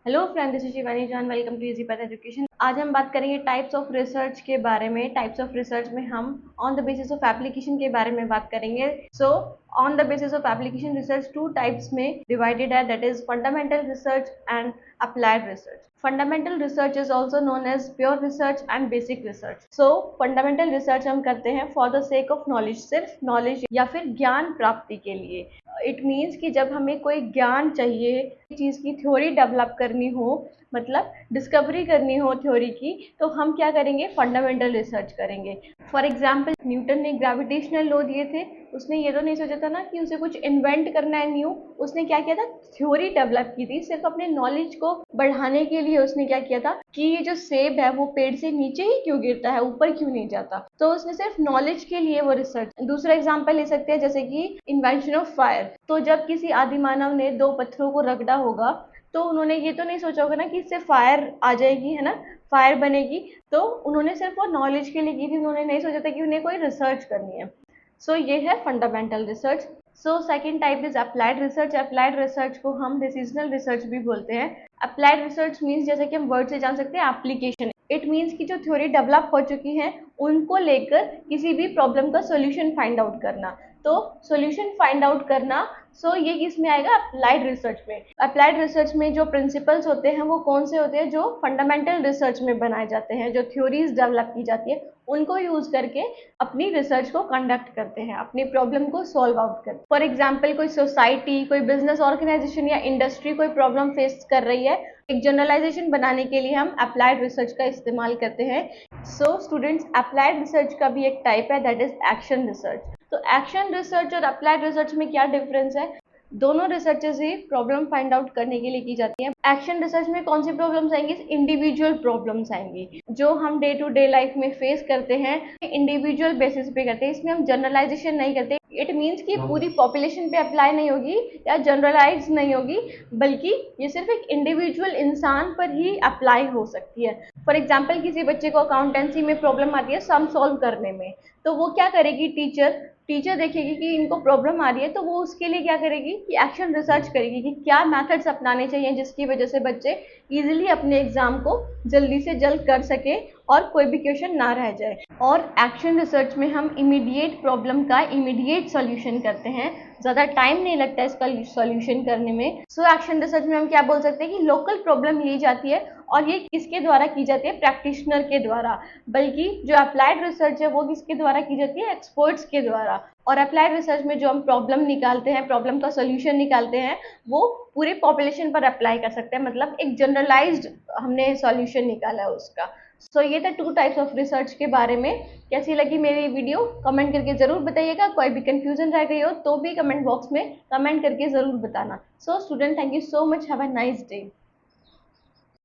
Hello friend, this is Shivani Jaan. Welcome to easy path education. आज हम बात करेंगे टाइप्स ऑफ रिसर्च के बारे में। टाइप्स ऑफ रिसर्च में हम on the basis of application के बारे में बात करेंगे। So on the basis of application research two types में डिवाइडेड है, that is fundamental research and applied research. Fundamental research is also known as pure research and basic research. So fundamental research हम करते हैं for the sake of knowledge, सिर्फ knowledge या फिर ज्ञान प्राप्ति के लिए। इट मीन्स कि जब हमें कोई ज्ञान चाहिए, चीज़ की थ्योरी डेवलप करनी हो, मतलब डिस्कवरी करनी हो थ्योरी की, तो हम क्या करेंगे? फंडामेंटल रिसर्च करेंगे। फॉर एग्जाम्पल, न्यूटन ने ग्रेविटेशनल लॉ दिए थे। उसने ये तो नहीं सोचा था ना कि उसे कुछ इन्वेंट करना है न्यू। उसने क्या किया था? थ्योरी डेवलप की थी। सिर्फ अपने नॉलेज को बढ़ाने के लिए उसने क्या किया था कि ये जो सेब है वो पेड़ से नीचे ही क्यों गिरता है, ऊपर क्यों नहीं जाता। तो उसने सिर्फ नॉलेज के लिए वो रिसर्च। दूसरा एग्जाम्पल ले सकते हैं, जैसे कि इन्वेंशन ऑफ फायर। तो जब किसी आदि मानव ने दो पत्थरों को रगड़ा होगा, तो उन्होंने ये तो नहीं सोचा होगा ना कि इससे फायर आ जाएगी, है ना, फायर बनेगी। तो उन्होंने सिर्फ वो नॉलेज के लिए की थी। उन्होंने नहीं सोचा था कि उन्हें कोई रिसर्च करनी है। सो ये है fundamental research. So second type is applied research. Applied research को हम डिसीजनल रिसर्च भी बोलते हैं। अप्लाइड रिसर्च मीन्स, जैसे कि हम वर्ड से जान सकते हैं, एप्लीकेशन। इट मीन्स कि जो थ्योरी डेवलप हो चुकी है उनको लेकर किसी भी प्रॉब्लम का सोल्यूशन फाइंड आउट करना। तो सोल्यूशन फाइंड आउट करना, ये किस में आएगा? अप्लाइड रिसर्च में। अप्लाइड रिसर्च में जो प्रिंसिपल्स होते हैं वो कौन से होते हैं? जो फंडामेंटल रिसर्च में बनाए जाते हैं, जो थ्योरीज डेवलप की जाती है उनको यूज करके अपनी रिसर्च को कंडक्ट करते हैं, अपनी प्रॉब्लम को सॉल्व आउट करते हैं। फॉर एग्जाम्पल, कोई सोसाइटी, कोई बिजनेस ऑर्गेनाइजेशन या इंडस्ट्री कोई प्रॉब्लम फेस कर रही है, एक जनरलाइजेशन बनाने के लिए हम अप्लाइड रिसर्च का इस्तेमाल करते हैं। सो स्टूडेंट्स, अप्लाइड रिसर्च का भी एक टाइप है, दैट इज एक्शन रिसर्च। तो एक्शन रिसर्च और अप्लाइड रिसर्च में क्या डिफरेंस है? दोनों रिसर्चेस ही प्रॉब्लम फाइंड आउट करने के लिए की जाती है। एक्शन रिसर्च में कौन सी प्रॉब्लम्स आएंगी? इंडिविजुअल प्रॉब्लम्स आएंगी जो हम डे टू डे लाइफ में फेस करते हैं, इंडिविजुअल बेसिस पे करते हैं। इसमें हम जनरलाइजेशन नहीं करते। इट मीन्स कि पूरी पॉपुलेशन पे अप्लाई नहीं होगी या जनरलाइज नहीं होगी, बल्कि ये सिर्फ एक इंडिविजुअल इंसान पर ही अप्लाई हो सकती है। फॉर एग्जाम्पल, किसी बच्चे को अकाउंटेंसी में प्रॉब्लम आती है सम सॉल्व करने में, तो वो क्या करेगी? टीचर देखेगी कि इनको प्रॉब्लम आ रही है, तो वो उसके लिए क्या करेगी कि एक्शन रिसर्च करेगी कि क्या मेथड्स अपनाने चाहिए जिसकी वजह से बच्चे इजीली अपने एग्जाम को जल्दी से जल्द कर सके और कोई भी क्वेश्चन ना रह जाए। और एक्शन रिसर्च में हम इमीडिएट प्रॉब्लम का इमीडिएट सॉल्यूशन करते हैं, ज़्यादा टाइम नहीं लगता इसका सॉल्यूशन करने में। एक्शन रिसर्च में हम क्या बोल सकते हैं कि लोकल प्रॉब्लम ली जाती है और ये किसके द्वारा की जाती है? प्रैक्टिशनर के द्वारा। बल्कि जो अप्लाइड रिसर्च है वो किसके द्वारा की जाती है? एक्सपर्ट्स के द्वारा। और अप्लाइड रिसर्च में जो हम प्रॉब्लम निकालते हैं, प्रॉब्लम का सोल्यूशन निकालते हैं, वो पूरे पॉपुलेशन पर अप्लाई कर सकते हैं, मतलब एक जनरलाइज्ड हमने सॉल्यूशन निकाला है उसका। ये था टू टाइप्स ऑफ रिसर्च के बारे में। कैसी लगी मेरी वीडियो? कमेंट करके जरूर बताइएगा। कोई भी कंफ्यूजन रह गई हो तो भी कमेंट बॉक्स में कमेंट करके जरूर बताना। Student, thank you so much. Have a nice day.